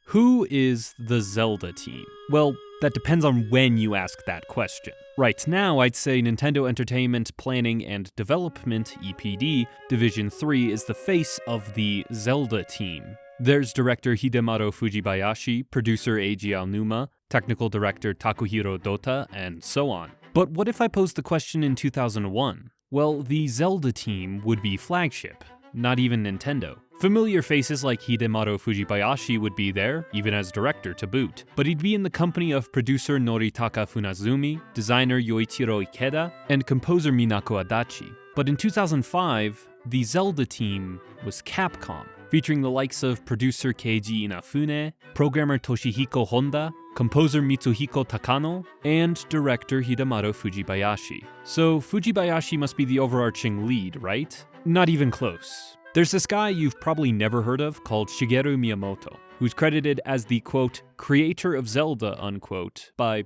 Who is the Zelda team? Well, that depends on when you ask that question. Right now, I'd say Nintendo Entertainment Planning and Development (EPD) Division 3 is the face of the Zelda team. There's director Hidemaru Fujibayashi, producer Eiji Aonuma, technical director Takuhiro Dota, and so on. But what if I posed the question in 2001? Well, the Zelda team would be flagship, not even Nintendo. Familiar faces like Hidemaru Fujibayashi would be there, even as director to boot, but he'd be in the company of producer Noritaka Funazumi, designer Yoichiro Ikeda, and composer Minako Adachi. But in 2005, the Zelda team was Capcom, featuring the likes of producer Keiji Inafune, programmer Toshihiko Honda, composer Mitsuhiko Takano, and director Hidemaru Fujibayashi. So Fujibayashi must be the overarching lead, right? Not even close. There's this guy you've probably never heard of called Shigeru Miyamoto, who's credited as the, quote, creator of Zelda, unquote, by,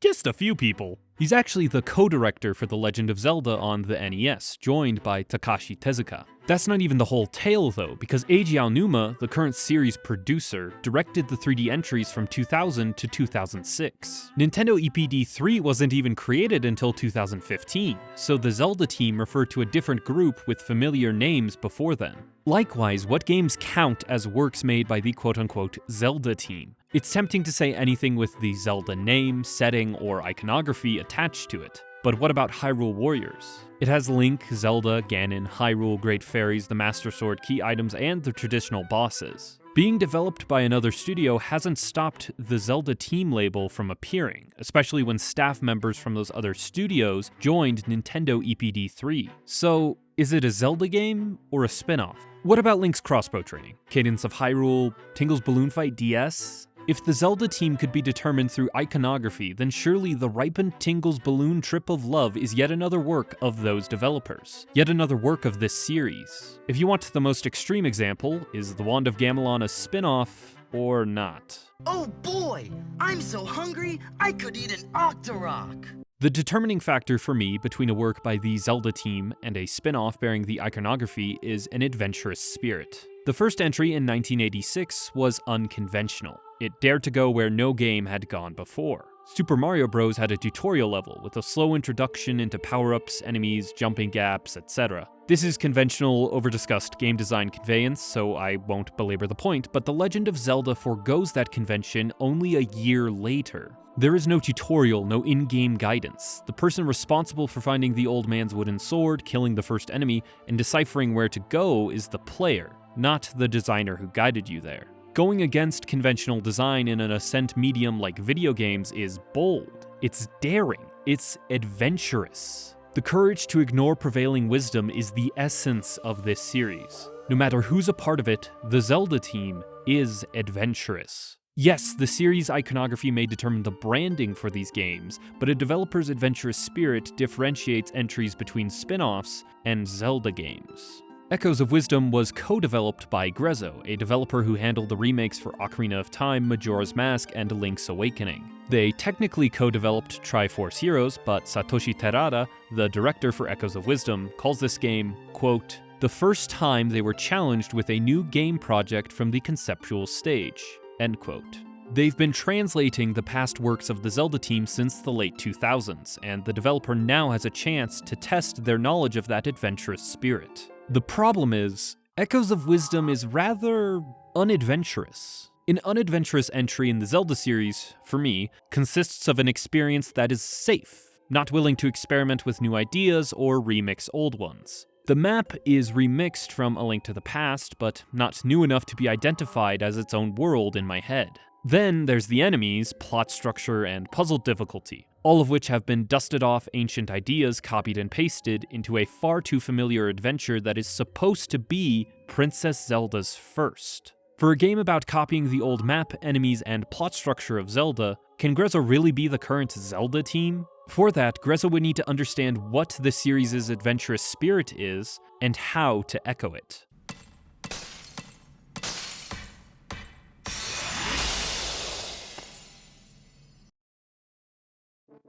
just a few people. He's actually the co-director for The Legend of Zelda on the NES, joined by Takashi Tezuka. That's not even the whole tale though, because Eiji Aonuma, the current series producer, directed the 3D entries from 2000 to 2006. Nintendo EPD 3 wasn't even created until 2015, so the Zelda team referred to a different group with familiar names before then. Likewise, what games count as works made by the quote-unquote Zelda team? It's tempting to say anything with the Zelda name, setting, or iconography attached to it. But what about Hyrule Warriors? It has Link, Zelda, Ganon, Hyrule, Great Fairies, the Master Sword, key items, and the traditional bosses. Being developed by another studio hasn't stopped the Zelda team label from appearing, especially when staff members from those other studios joined Nintendo EPD 3. So, is it a Zelda game or a spin-off? What about Link's crossbow training? Cadence of Hyrule, Tingle's Balloon Fight DS? If the Zelda team could be determined through iconography, then surely the ripened Tingle's Balloon Trip of Love is yet another work of those developers. Yet another work of this series. If you want the most extreme example, is the Wand of Gamelon a spin-off or not? Oh boy! I'm so hungry, I could eat an Octorok! The determining factor for me between a work by the Zelda team and a spin-off bearing the iconography is an adventurous spirit. The first entry in 1986 was unconventional. It dared to go where no game had gone before. Super Mario Bros. Had a tutorial level with a slow introduction into power-ups, enemies, jumping gaps, etc. This is conventional, over-discussed game design conveyance, so I won't belabor the point, but The Legend of Zelda forgoes that convention only a year later. There is no tutorial, no in-game guidance. The person responsible for finding the old man's wooden sword, killing the first enemy, and deciphering where to go is the player, not the designer who guided you there. Going against conventional design in an ascent medium like video games is bold, it's daring, it's adventurous. The courage to ignore prevailing wisdom is the essence of this series. No matter who's a part of it, the Zelda team is adventurous. Yes, the series iconography may determine the branding for these games, but a developer's adventurous spirit differentiates entries between spin-offs and Zelda games. Echoes of Wisdom was co-developed by Grezzo, a developer who handled the remakes for Ocarina of Time, Majora's Mask, and Link's Awakening. They technically co-developed Triforce Heroes, but Satoshi Terada, the director for Echoes of Wisdom, calls this game, quote, the first time they were challenged with a new game project from the conceptual stage, end quote. They've been translating the past works of the Zelda team since the late 2000s, and the developer now has a chance to test their knowledge of that adventurous spirit. The problem is, Echoes of Wisdom is rather unadventurous. An unadventurous entry in the Zelda series, for me, consists of an experience that is safe, not willing to experiment with new ideas or remix old ones. The map is remixed from A Link to the Past, but not new enough to be identified as its own world in my head. Then there's the enemies, plot structure, and puzzle difficulty, all of which have been dusted off ancient ideas copied and pasted into a far too familiar adventure that is supposed to be Princess Zelda's first. For a game about copying the old map, enemies, and plot structure of Zelda, can Grezzo really be the current Zelda team? For that, Grezzo would need to understand what the series' adventurous spirit is, and how to echo it.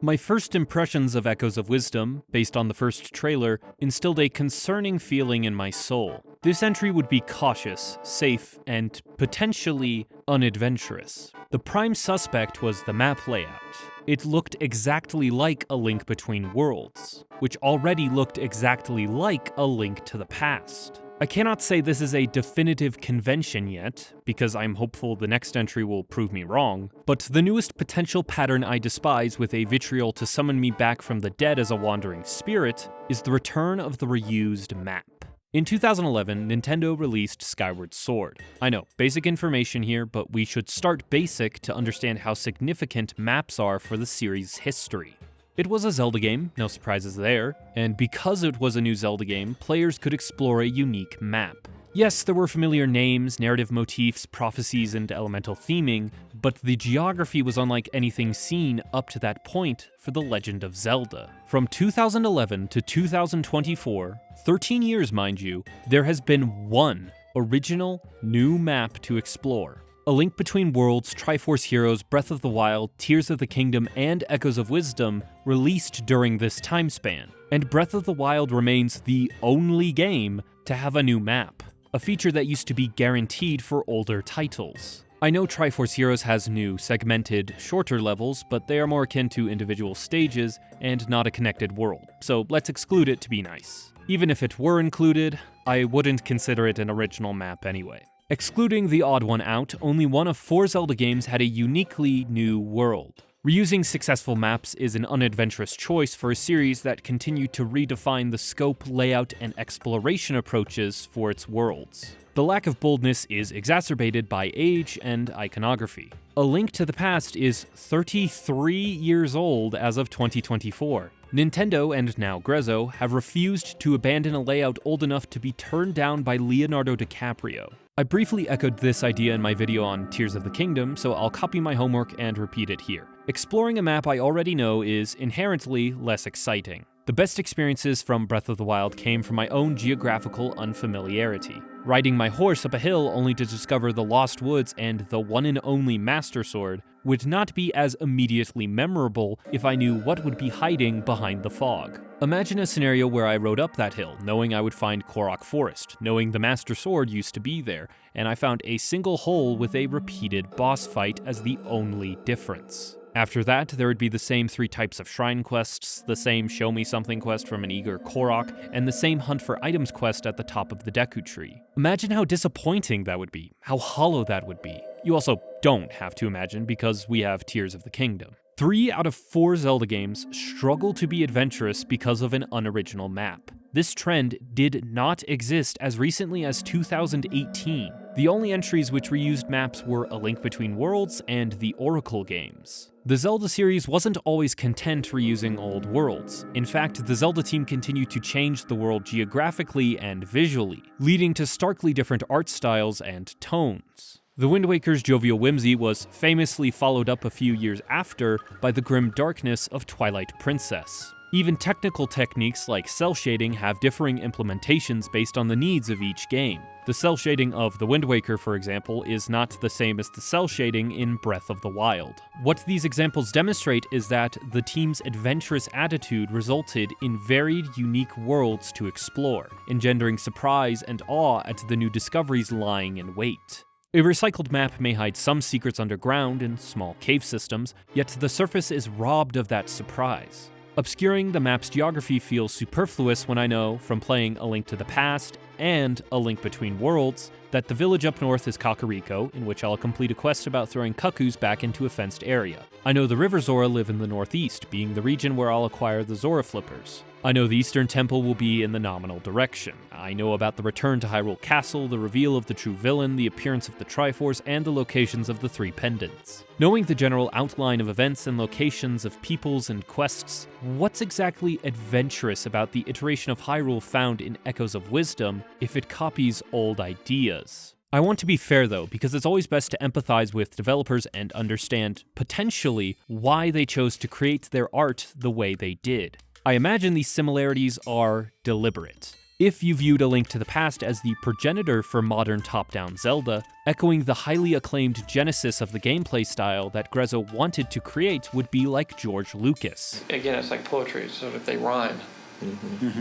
My first impressions of Echoes of Wisdom, based on the first trailer, instilled a concerning feeling in my soul. This entry would be cautious, safe, and potentially unadventurous. The prime suspect was the map layout. It looked exactly like A Link Between Worlds, which already looked exactly like A Link to the Past. I cannot say this is a definitive convention yet, because I'm hopeful the next entry will prove me wrong, but the newest potential pattern I despise with a vitriol to summon me back from the dead as a wandering spirit is the return of the reused map. In 2011, Nintendo released Skyward Sword. I know, basic information here, but we should start basic to understand how significant maps are for the series' history. It was a Zelda game, no surprises there, and because it was a new Zelda game, players could explore a unique map. Yes, there were familiar names, narrative motifs, prophecies, and elemental theming, but the geography was unlike anything seen up to that point for The Legend of Zelda. From 2011 to 2024, 13 years mind you, there has been one original new map to explore. A Link Between Worlds, Triforce Heroes, Breath of the Wild, Tears of the Kingdom, and Echoes of Wisdom released during this time span, and Breath of the Wild remains the only game to have a new map, a feature that used to be guaranteed for older titles. I know Triforce Heroes has new, segmented, shorter levels, but they are more akin to individual stages and not a connected world, so let's exclude it to be nice. Even if it were included, I wouldn't consider it an original map anyway. Excluding the odd one out, only one of 4 Zelda games had a uniquely new world. Reusing successful maps is an unadventurous choice for a series that continued to redefine the scope, layout, and exploration approaches for its worlds. The lack of boldness is exacerbated by age and iconography. A Link to the Past is 33 years old as of 2024. Nintendo, and now Grezzo, have refused to abandon a layout old enough to be turned down by Leonardo DiCaprio. I briefly echoed this idea in my video on Tears of the Kingdom, so I'll copy my homework and repeat it here. Exploring a map I already know is inherently less exciting. The best experiences from Breath of the Wild came from my own geographical unfamiliarity. Riding my horse up a hill only to discover the Lost Woods and the one and only Master Sword would not be as immediately memorable if I knew what would be hiding behind the fog. Imagine a scenario where I rode up that hill, knowing I would find Korok Forest, knowing the Master Sword used to be there, and I found a single hole with a repeated boss fight as the only difference. After that, there would be the same 3 types of shrine quests, the same show me something quest from an eager Korok, and the same hunt for items quest at the top of the Deku Tree. Imagine how disappointing that would be, how hollow that would be. You also don't have to imagine because we have Tears of the Kingdom. 3 out of 4 Zelda games struggle to be adventurous because of an unoriginal map. This trend did not exist as recently as 2018. The only entries which reused maps were A Link Between Worlds and the Oracle games. The Zelda series wasn't always content reusing old worlds. In fact, the Zelda team continued to change the world geographically and visually, leading to starkly different art styles and tones. The Wind Waker's jovial whimsy was famously followed up a few years after by the grim darkness of Twilight Princess. Even technical techniques like cell shading have differing implementations based on the needs of each game. The cell shading of The Wind Waker, for example, is not the same as the cell shading in Breath of the Wild. What these examples demonstrate is that the team's adventurous attitude resulted in varied, unique worlds to explore, engendering surprise and awe at the new discoveries lying in wait. A recycled map may hide some secrets underground in small cave systems, yet the surface is robbed of that surprise. Obscuring the map's geography feels superfluous when I know, from playing A Link to the Past and A Link Between Worlds, that the village up north is Kakariko, in which I'll complete a quest about throwing cuckoos back into a fenced area. I know the River Zora live in the northeast, being the region where I'll acquire the Zora Flippers. I know the Eastern Temple will be in the nominal direction. I know about the return to Hyrule Castle, the reveal of the true villain, the appearance of the Triforce, and the locations of the 3 pendants. Knowing the general outline of events and locations of peoples and quests, what's exactly adventurous about the iteration of Hyrule found in Echoes of Wisdom if it copies old ideas? I want to be fair though, because it's always best to empathize with developers and understand, potentially, why they chose to create their art the way they did. I imagine these similarities are deliberate. If you viewed A Link to the Past as the progenitor for modern top-down Zelda, echoing the highly acclaimed genesis of the gameplay style that Grezzo wanted to create would be like George Lucas. Again, it's like poetry, so if they rhyme,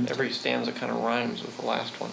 every stanza kind of rhymes with the last one.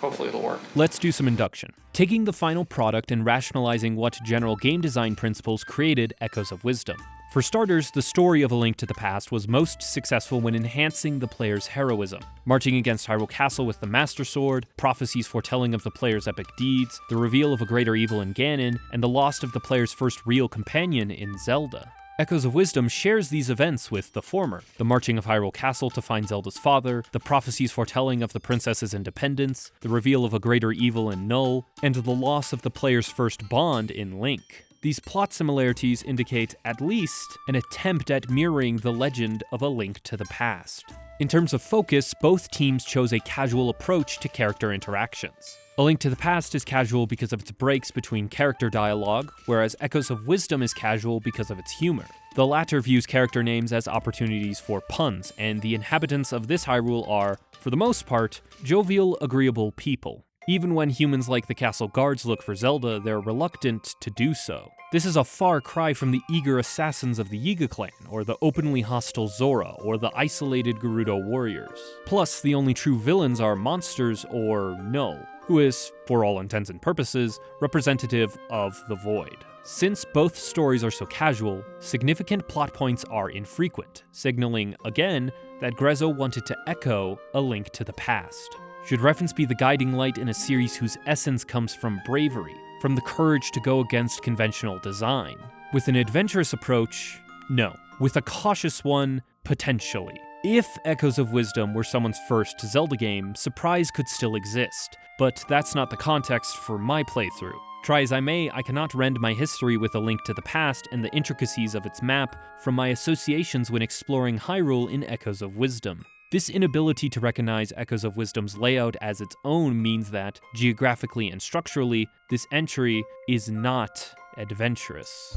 Hopefully it'll work. Let's do some induction. Taking the final product and rationalizing what general game design principles created Echoes of Wisdom. For starters, the story of A Link to the Past was most successful when enhancing the player's heroism. Marching against Hyrule Castle with the Master Sword, prophecies foretelling of the player's epic deeds, the reveal of a greater evil in Ganon, and the loss of the player's first real companion in Zelda. Echoes of Wisdom shares these events with the former, the marching of Hyrule Castle to find Zelda's father, the prophecies foretelling of the princess's independence, the reveal of a greater evil in Null, and the loss of the player's first bond in Link. These plot similarities indicate at least an attempt at mirroring the legend of A Link to the Past. In terms of focus, both teams chose a casual approach to character interactions. A Link to the Past is casual because of its breaks between character dialogue, whereas Echoes of Wisdom is casual because of its humor. The latter views character names as opportunities for puns, and the inhabitants of this Hyrule are, for the most part, jovial, agreeable people. Even when humans like the castle guards look for Zelda, they're reluctant to do so. This is a far cry from the eager assassins of the Yiga clan, or the openly hostile Zora, or the isolated Gerudo warriors. Plus, the only true villains are monsters or Null, who is, for all intents and purposes, representative of the Void. Since both stories are so casual, significant plot points are infrequent, signaling, again, that Grezzo wanted to echo A Link to the Past. Should reference be the guiding light in a series whose essence comes from bravery, from the courage to go against conventional design? With an adventurous approach, no. With a cautious one, potentially. If Echoes of Wisdom were someone's first Zelda game, surprise could still exist, but that's not the context for my playthrough. Try as I may, I cannot rend my history with A Link to the Past and the intricacies of its map from my associations when exploring Hyrule in Echoes of Wisdom. This inability to recognize Echoes of Wisdom's layout as its own means that, geographically and structurally, this entry is not adventurous.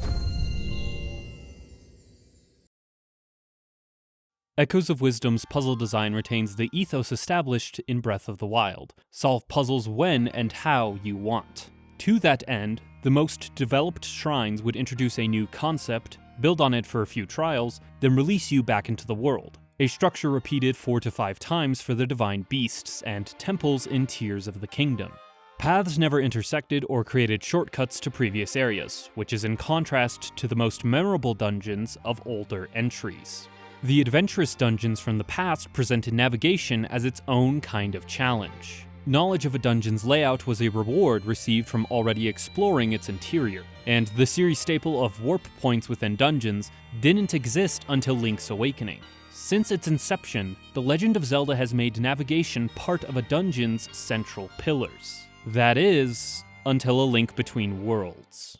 Echoes of Wisdom's puzzle design retains the ethos established in Breath of the Wild. Solve puzzles when and how you want. To that end, the most developed shrines would introduce a new concept, build on it for a few trials, then release you back into the world. A structure repeated 4 to 5 times for the divine beasts and temples in tiers of the kingdom. Paths never intersected or created shortcuts to previous areas, which is in contrast to the most memorable dungeons of older entries. The adventurous dungeons from the past presented navigation as its own kind of challenge. Knowledge of a dungeon's layout was a reward received from already exploring its interior, and the series staple of warp points within dungeons didn't exist until Link's Awakening. Since its inception, The Legend of Zelda has made navigation part of a dungeon's central pillars. That is, until A Link Between Worlds.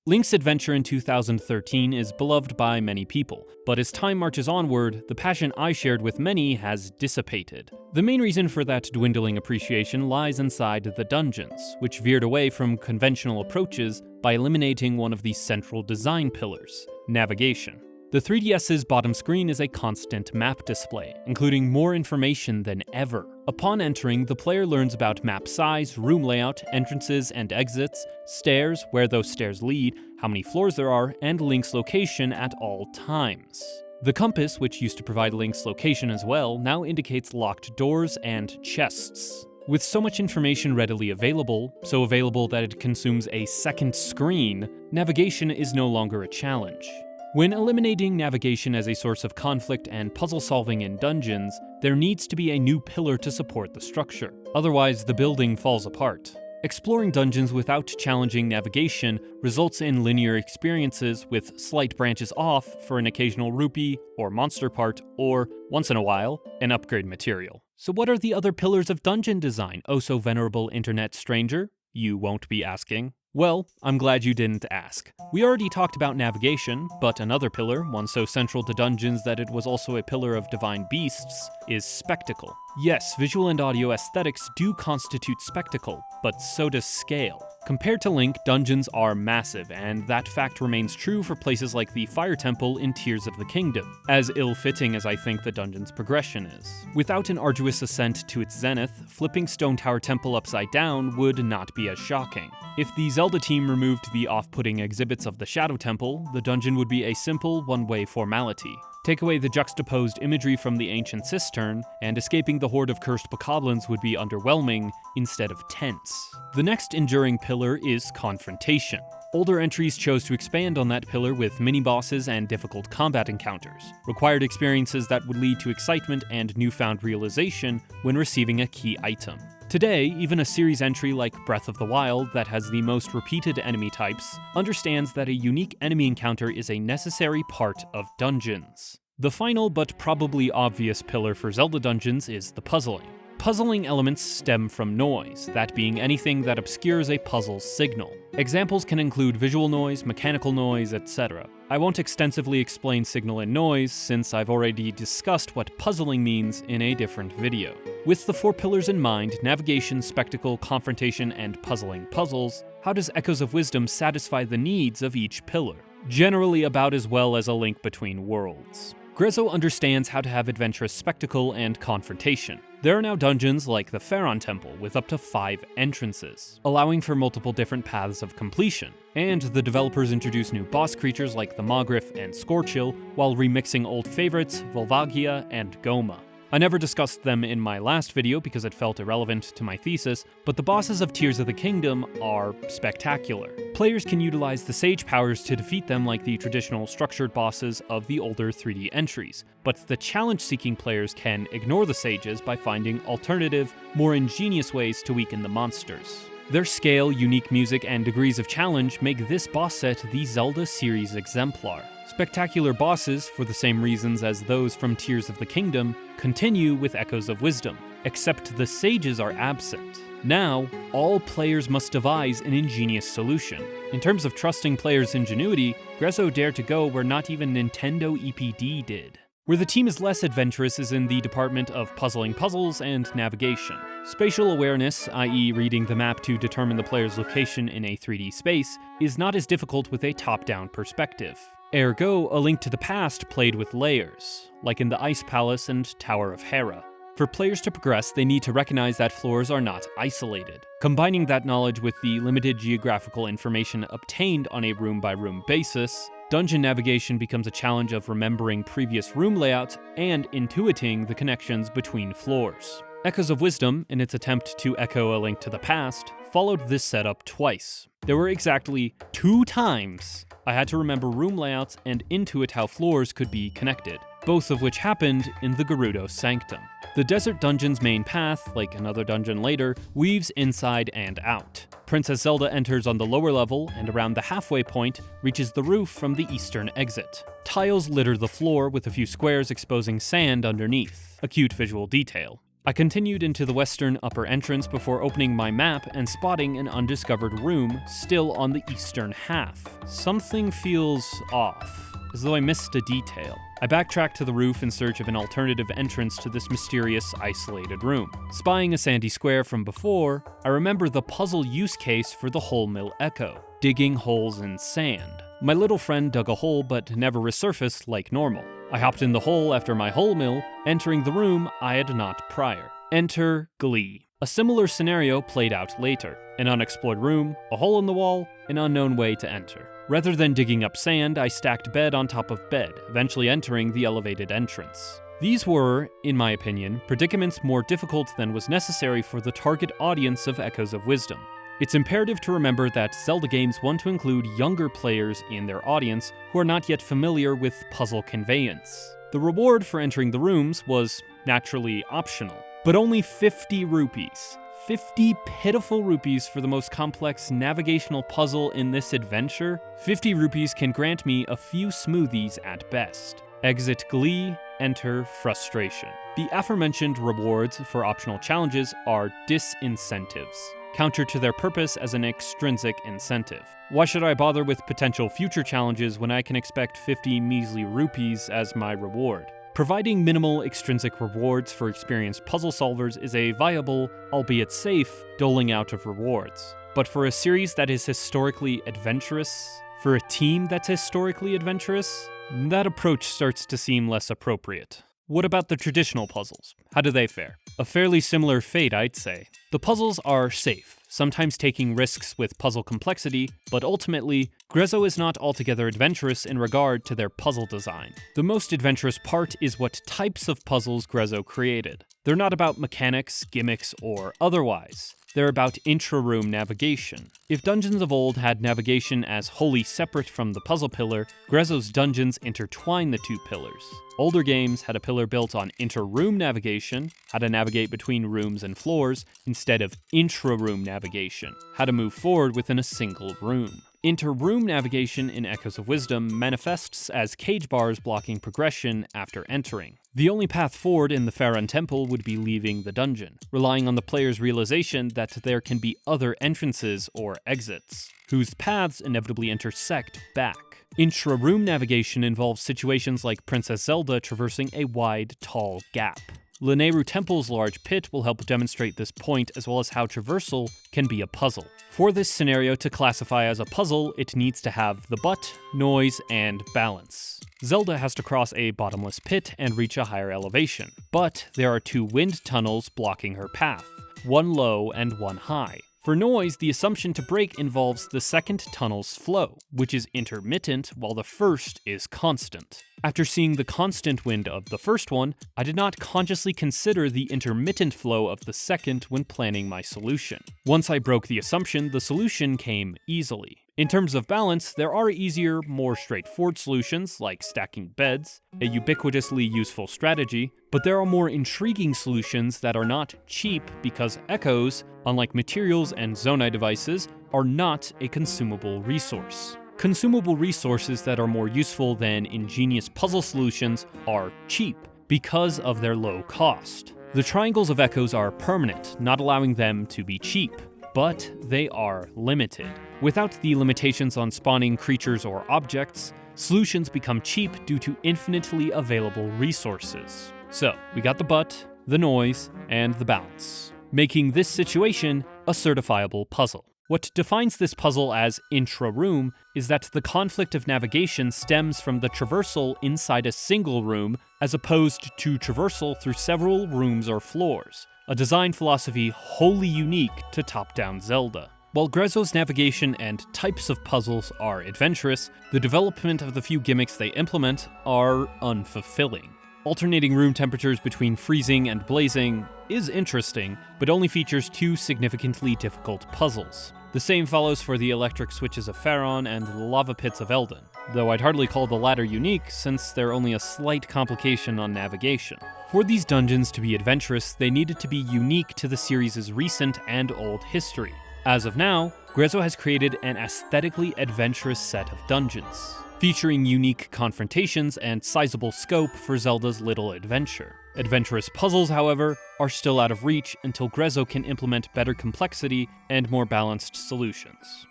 Link's adventure in 2013 is beloved by many people, but as time marches onward, the passion I shared with many has dissipated. The main reason for that dwindling appreciation lies inside the dungeons, which veered away from conventional approaches by eliminating one of the central design pillars, navigation. The 3DS's bottom screen is a constant map display, including more information than ever. Upon entering, the player learns about map size, room layout, entrances and exits, stairs, where those stairs lead, how many floors there are, and Link's location at all times. The compass, which used to provide Link's location as well, now indicates locked doors and chests. With so much information readily available, so available that it consumes a second screen, navigation is no longer a challenge. When eliminating navigation as a source of conflict and puzzle solving in dungeons, there needs to be a new pillar to support the structure. Otherwise, the building falls apart. Exploring dungeons without challenging navigation results in linear experiences with slight branches off for an occasional rupee or monster part, or, once in a while, an upgrade material. So what are the other pillars of dungeon design, oh so venerable internet stranger? You won't be asking. Well, I'm glad you didn't ask. We already talked about navigation, but another pillar, one so central to dungeons that it was also a pillar of divine beasts, is spectacle. Yes, visual and audio aesthetics do constitute spectacle, but so does scale. Compared to Link, dungeons are massive, and that fact remains true for places like the Fire Temple in Tears of the Kingdom, as ill-fitting as I think the dungeon's progression is. Without an arduous ascent to its zenith, flipping Stone Tower Temple upside down would not be as shocking. If the Zelda team removed the off-putting exhibits of the Shadow Temple, the dungeon would be a simple, one-way formality. Take away the juxtaposed imagery from the ancient cistern, and escaping the horde of cursed bokoblins would be underwhelming instead of tense. The next enduring pillar is confrontation. Older entries chose to expand on that pillar with mini-bosses and difficult combat encounters, required experiences that would lead to excitement and newfound realization when receiving a key item. Today, even a series entry like Breath of the Wild that has the most repeated enemy types understands that a unique enemy encounter is a necessary part of dungeons. The final but probably obvious pillar for Zelda dungeons is the puzzling. Puzzling elements stem from noise, that being anything that obscures a puzzle's signal. Examples can include visual noise, mechanical noise, etc. I won't extensively explain signal and noise, since I've already discussed what puzzling means in a different video. With the 4 pillars in mind, navigation, spectacle, confrontation, and puzzling puzzles, how does Echoes of Wisdom satisfy the needs of each pillar? Generally about as well as A Link Between Worlds. Grezzo understands how to have adventurous spectacle and confrontation. There are now dungeons like the Pharaon Temple with up to 5 entrances, allowing for multiple different paths of completion, and the developers introduce new boss creatures like the Maugriff and Scorchill, while remixing old favorites Volvagia and Goma. I never discussed them in my last video because it felt irrelevant to my thesis, but the bosses of Tears of the Kingdom are spectacular. Players can utilize the Sage powers to defeat them like the traditional structured bosses of the older 3D entries, but the challenge-seeking players can ignore the Sages by finding alternative, more ingenious ways to weaken the monsters. Their scale, unique music, and degrees of challenge make this boss set the Zelda series exemplar. Spectacular bosses, for the same reasons as those from Tears of the Kingdom, continue with Echoes of Wisdom, except the Sages are absent. Now, all players must devise an ingenious solution. In terms of trusting players' ingenuity, Grezzo dared to go where not even Nintendo EPD did. Where the team is less adventurous is in the department of puzzling puzzles and navigation. Spatial awareness, i.e. reading the map to determine the player's location in a 3D space, is not as difficult with a top-down perspective. Ergo, A Link to the Past played with layers, like in the Ice Palace and Tower of Hera. For players to progress, they need to recognize that floors are not isolated. Combining that knowledge with the limited geographical information obtained on a room-by-room basis, dungeon navigation becomes a challenge of remembering previous room layouts and intuiting the connections between floors. Echoes of Wisdom, in its attempt to echo A Link to the Past, followed this setup twice. There were exactly 2 times I had to remember room layouts and intuit how floors could be connected, both of which happened in the Gerudo Sanctum. The Desert Dungeon's main path, like another dungeon later, weaves inside and out. Princess Zelda enters on the lower level and around the halfway point reaches the roof from the eastern exit. Tiles litter the floor with a few squares exposing sand underneath, a cute visual detail. I continued into the western upper entrance before opening my map and spotting an undiscovered room still on the eastern half. Something feels off, as though I missed a detail. I backtracked to the roof in search of an alternative entrance to this mysterious, isolated room. Spying a sandy square from before, I remember the puzzle use case for the Hole Mill Echo, digging holes in sand. My little friend dug a hole but never resurfaced like normal. I hopped in the hole after my hole mill, entering the room I had not prior. Enter Glee. A similar scenario played out later. An unexplored room, a hole in the wall, an unknown way to enter. Rather than digging up sand, I stacked bed on top of bed, eventually entering the elevated entrance. These were, in my opinion, predicaments more difficult than was necessary for the target audience of Echoes of Wisdom. It's imperative to remember that Zelda games want to include younger players in their audience who are not yet familiar with puzzle conveyance. The reward for entering the rooms was naturally optional, but only 50 rupees. 50 pitiful rupees for the most complex navigational puzzle in this adventure? 50 rupees can grant me a few smoothies at best. Exit Glee, enter frustration. The aforementioned rewards for optional challenges are disincentives, counter to their purpose as an extrinsic incentive. Why should I bother with potential future challenges when I can expect 50 measly rupees as my reward? Providing minimal extrinsic rewards for experienced puzzle solvers is a viable, albeit safe, doling out of rewards. But for a series that is historically adventurous, for a team that's historically adventurous, that approach starts to seem less appropriate. What about the traditional puzzles? How do they fare? A fairly similar fate, I'd say. The puzzles are safe, sometimes taking risks with puzzle complexity, but ultimately, Grezzo is not altogether adventurous in regard to their puzzle design. The most adventurous part is what types of puzzles Grezzo created. They're not about mechanics, gimmicks, or otherwise. They're about intra-room navigation. If dungeons of old had navigation as wholly separate from the puzzle pillar, Grezzo's dungeons intertwine the two pillars. Older games had a pillar built on inter-room navigation, how to navigate between rooms and floors, instead of intra-room navigation, how to move forward within a single room. Inter-room navigation in Echoes of Wisdom manifests as cage bars blocking progression after entering. The only path forward in the Farron Temple would be leaving the dungeon, relying on the player's realization that there can be other entrances or exits, whose paths inevitably intersect back. Intra-room navigation involves situations like Princess Zelda traversing a wide, tall gap. Lanayru Temple's large pit will help demonstrate this point, as well as how traversal can be a puzzle. For this scenario to classify as a puzzle, it needs to have the butt, noise, and balance. Zelda has to cross a bottomless pit and reach a higher elevation, but there are two wind tunnels blocking her path, one low and one high. For noise, the assumption to break involves the second tunnel's flow, which is intermittent while the first is constant. After seeing the constant wind of the first one, I did not consciously consider the intermittent flow of the second when planning my solution. Once I broke the assumption, the solution came easily. In terms of balance, there are easier, more straightforward solutions, like stacking beds, a ubiquitously useful strategy, but there are more intriguing solutions that are not cheap because echoes, unlike materials and zonai devices, are not a consumable resource. Consumable resources that are more useful than ingenious puzzle solutions are cheap because of their low cost. The triangles of echoes are permanent, not allowing them to be cheap, but they are limited. Without the limitations on spawning creatures or objects, solutions become cheap due to infinitely available resources. So, we got the butt, the noise, and the balance, making this situation a certifiable puzzle. What defines this puzzle as intra-room is that the conflict of navigation stems from the traversal inside a single room as opposed to traversal through several rooms or floors, a design philosophy wholly unique to top-down Zelda. While Grezzo's navigation and types of puzzles are adventurous, the development of the few gimmicks they implement are unfulfilling. Alternating room temperatures between freezing and blazing is interesting, but only features two significantly difficult puzzles. The same follows for the electric switches of Farron and the lava pits of Eldin, though I'd hardly call the latter unique since they're only a slight complication on navigation. For these dungeons to be adventurous, they needed to be unique to the series' recent and old history. As of now, Grezzo has created an aesthetically adventurous set of dungeons, featuring unique confrontations and sizable scope for Zelda's little adventure. Adventurous puzzles, however, are still out of reach until Grezzo can implement better complexity and more balanced solutions.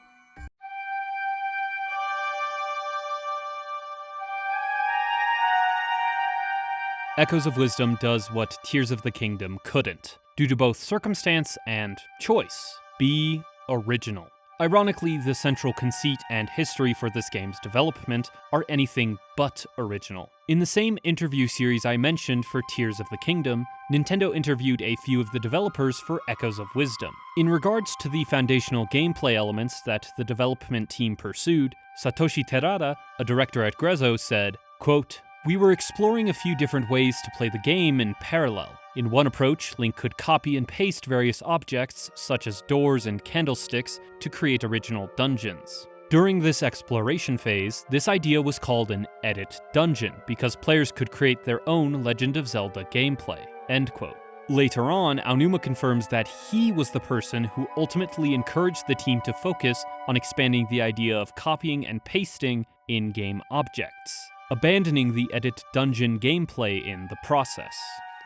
Echoes of Wisdom does what Tears of the Kingdom couldn't, due to both circumstance and choice. Be original. Ironically, the central conceit and history for this game's development are anything but original. In the same interview series I mentioned for Tears of the Kingdom, Nintendo interviewed a few of the developers for Echoes of Wisdom. In regards to the foundational gameplay elements that the development team pursued, Satoshi Terada, a director at Grezzo, said, quote, "We were exploring a few different ways to play the game in parallel. In one approach, Link could copy and paste various objects, such as doors and candlesticks, to create original dungeons. During this exploration phase, this idea was called an edit dungeon, because players could create their own Legend of Zelda gameplay." End quote. Later on, Aonuma confirms that he was the person who ultimately encouraged the team to focus on expanding the idea of copying and pasting in-game objects, abandoning the edit dungeon gameplay in the process.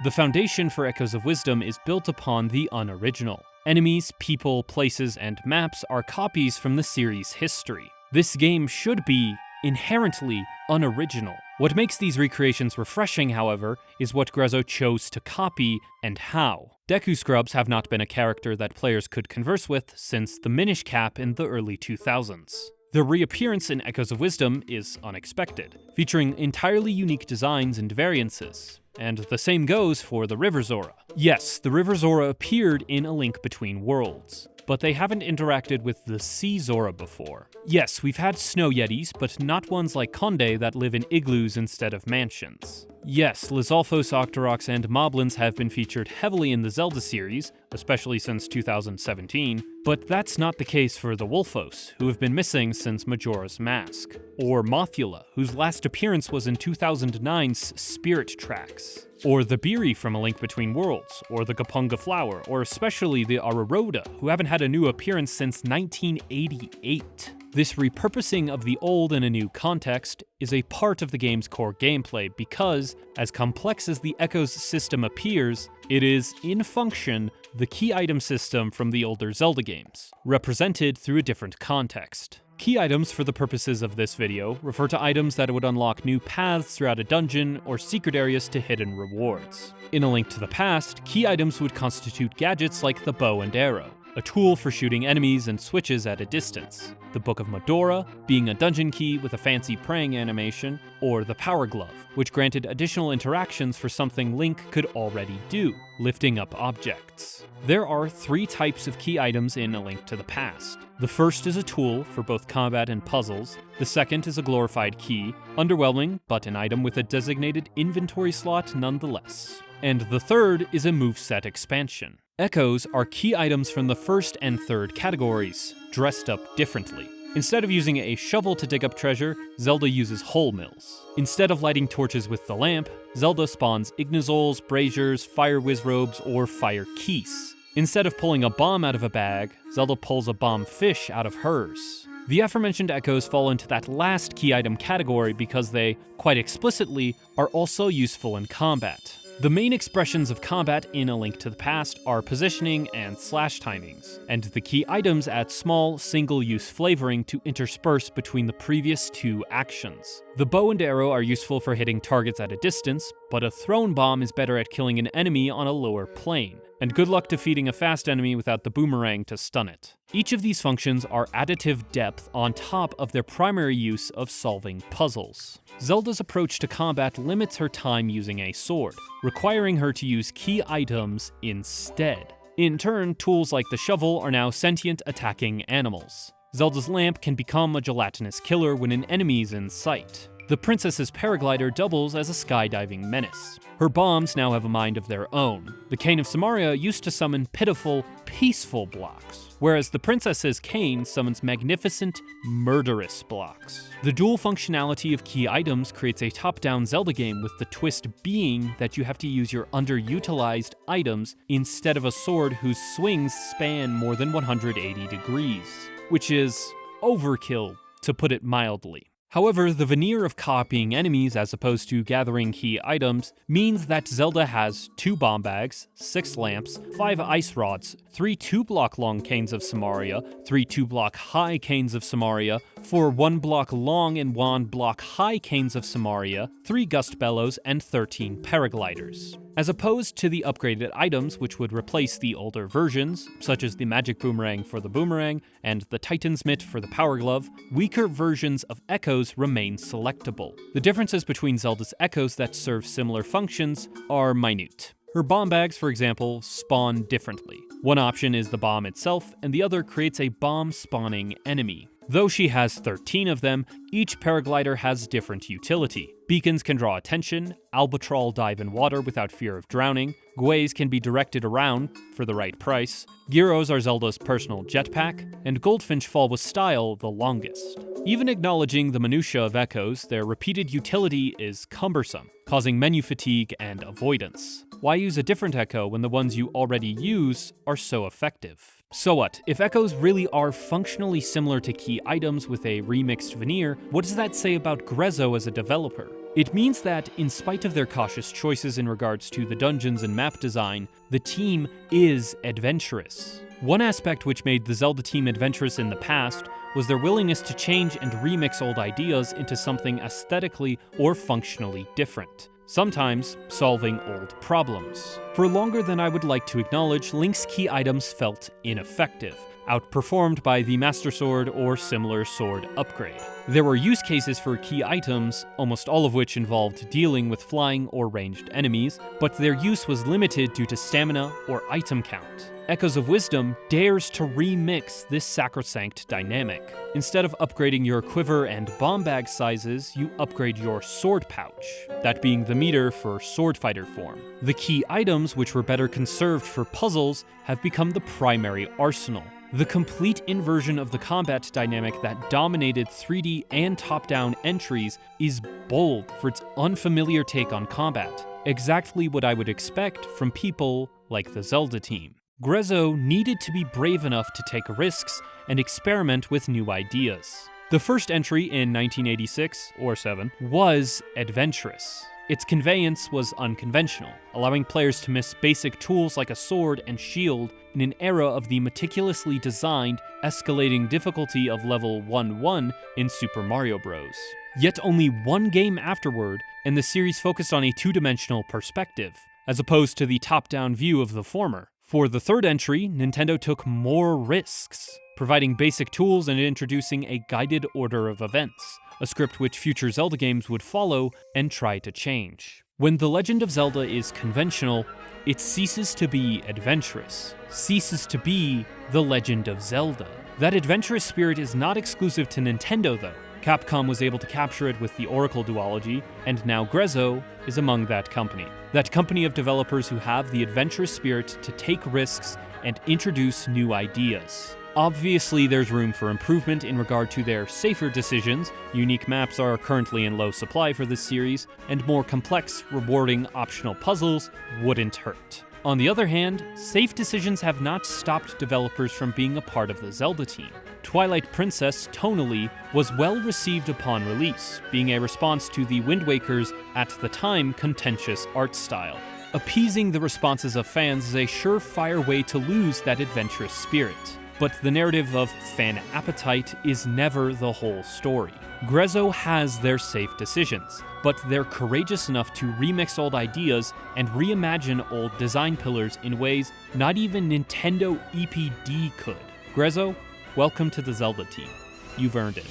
The foundation for Echoes of Wisdom is built upon the unoriginal. Enemies, people, places, and maps are copies from the series' history. This game should be inherently unoriginal. What makes these recreations refreshing, however, is what Grezzo chose to copy and how. Deku Scrubs have not been a character that players could converse with since the Minish Cap in the early 2000s. Their reappearance in Echoes of Wisdom is unexpected, featuring entirely unique designs and variances. And the same goes for the River Zora. Yes, the River Zora appeared in A Link Between Worlds, but they haven't interacted with the Sea Zora before. Yes, we've had snow yetis, but not ones like Conde that live in igloos instead of mansions. Yes, Lizalfos, Octoroks, and Moblins have been featured heavily in the Zelda series, especially since 2017, but that's not the case for the Wolfos, who have been missing since Majora's Mask, or Mothula, whose last appearance was in 2009's Spirit Tracks, or the Biri from A Link Between Worlds, or the Gapunga Flower, or especially the Araroda, who haven't had a new appearance since 1988. This repurposing of the old in a new context is a part of the game's core gameplay because, as complex as the Echoes system appears, it is, in function, the key item system from the older Zelda games, represented through a different context. Key items for the purposes of this video refer to items that would unlock new paths throughout a dungeon or secret areas to hidden rewards. In A Link to the Past, key items would constitute gadgets like the bow and arrow, a tool for shooting enemies and switches at a distance, the Book of Medora being a dungeon key with a fancy praying animation, or the Power Glove, which granted additional interactions for something Link could already do, lifting up objects. There are 3 types of key items in A Link to the Past. The first is a tool for both combat and puzzles, the second is a glorified key, underwhelming, but an item with a designated inventory slot nonetheless. And the third is a moveset expansion. Echoes are key items from the first and third categories, dressed up differently. Instead of using a shovel to dig up treasure, Zelda uses hole mills. Instead of lighting torches with the lamp, Zelda spawns Ignizols, braziers, fire whiz robes, or fire keys. Instead of pulling a bomb out of a bag, Zelda pulls a bomb fish out of hers. The aforementioned Echoes fall into that last key item category because they, quite explicitly, are also useful in combat. The main expressions of combat in A Link to the Past are positioning and slash timings, and the key items add small, single-use flavoring to intersperse between the previous 2 actions. The bow and arrow are useful for hitting targets at a distance, but a thrown bomb is better at killing an enemy on a lower plane, and good luck defeating a fast enemy without the boomerang to stun it. Each of these functions are additive depth on top of their primary use of solving puzzles. Zelda's approach to combat limits her time using a sword, requiring her to use key items instead. In turn, tools like the shovel are now sentient attacking animals. Zelda's lamp can become a gelatinous killer when an enemy is in sight. The princess's paraglider doubles as a skydiving menace. Her bombs now have a mind of their own. The cane of Samaria used to summon pitiful, peaceful blocks, whereas the princess's cane summons magnificent, murderous blocks. The dual functionality of key items creates a top-down Zelda game with the twist being that you have to use your underutilized items instead of a sword whose swings span more than 180 degrees, which is overkill, to put it mildly. However, the veneer of copying enemies as opposed to gathering key items means that Zelda has 2 bomb bags, 6 lamps, 5 ice rods, 3 2-block long canes of Samaria, 3 2-block high canes of Samaria, 4 1-block long and 1-block high canes of Samaria, 3 gust bellows, and 13 paragliders. As opposed to the upgraded items which would replace the older versions, such as the magic boomerang for the boomerang and the Titan's mitt for the power glove, weaker versions of Echoes remain selectable. The differences between Zelda's Echoes that serve similar functions are minute. Her bomb bags, for example, spawn differently. One option is the bomb itself, and the other creates a bomb-spawning enemy. Though she has 13 of them, each paraglider has different utility. Beacons can draw attention, Albatroll dive in water without fear of drowning, Gways can be directed around for the right price, Gyros are Zelda's personal jetpack, and Goldfinch fall with style the longest. Even acknowledging the minutiae of Echoes, their repeated utility is cumbersome, causing menu fatigue and avoidance. Why use a different Echo when the ones you already use are so effective? So what, if Echoes really are functionally similar to key items with a remixed veneer, what does that say about Grezzo as a developer? It means that, in spite of their cautious choices in regards to the dungeons and map design, the team is adventurous. One aspect which made the Zelda team adventurous in the past was their willingness to change and remix old ideas into something aesthetically or functionally different, sometimes solving old problems. For longer than I would like to acknowledge, Link's key items felt ineffective, outperformed by the Master Sword or similar sword upgrade. There were use cases for key items, almost all of which involved dealing with flying or ranged enemies, but their use was limited due to stamina or item count. Echoes of Wisdom dares to remix this sacrosanct dynamic. Instead of upgrading your quiver and bomb bag sizes, you upgrade your sword pouch, that being the meter for sword fighter form. The key items, which were better conserved for puzzles, have become the primary arsenal. The complete inversion of the combat dynamic that dominated 3D and top-down entries is bold for its unfamiliar take on combat, exactly what I would expect from people like the Zelda team. Grezzo needed to be brave enough to take risks and experiment with new ideas. The first entry in 1986, or 7, was adventurous. Its conveyance was unconventional, allowing players to miss basic tools like a sword and shield in an era of the meticulously designed, escalating difficulty of level 1-1 in Super Mario Bros. Yet only one game afterward, and the series focused on a two-dimensional perspective, as opposed to the top-down view of the former. For the third entry, Nintendo took more risks, providing basic tools and introducing a guided order of events, a script which future Zelda games would follow and try to change. When The Legend of Zelda is conventional, it ceases to be adventurous, ceases to be The Legend of Zelda. That adventurous spirit is not exclusive to Nintendo though. Capcom was able to capture it with the Oracle duology, and now Grezzo is among that company. That company of developers who have the adventurous spirit to take risks and introduce new ideas. Obviously, there's room for improvement in regard to their safer decisions. Unique maps are currently in low supply for this series, and more complex, rewarding optional puzzles wouldn't hurt. On the other hand, safe decisions have not stopped developers from being a part of the Zelda team. Twilight Princess, tonally, was well received upon release, being a response to the Wind Waker's, at the time, contentious art style. Appeasing the responses of fans is a surefire way to lose that adventurous spirit. But the narrative of fan appetite is never the whole story. Grezzo has their safe decisions, but they're courageous enough to remix old ideas and reimagine old design pillars in ways not even Nintendo EPD could. Grezzo, welcome to the Zelda team. You've earned it.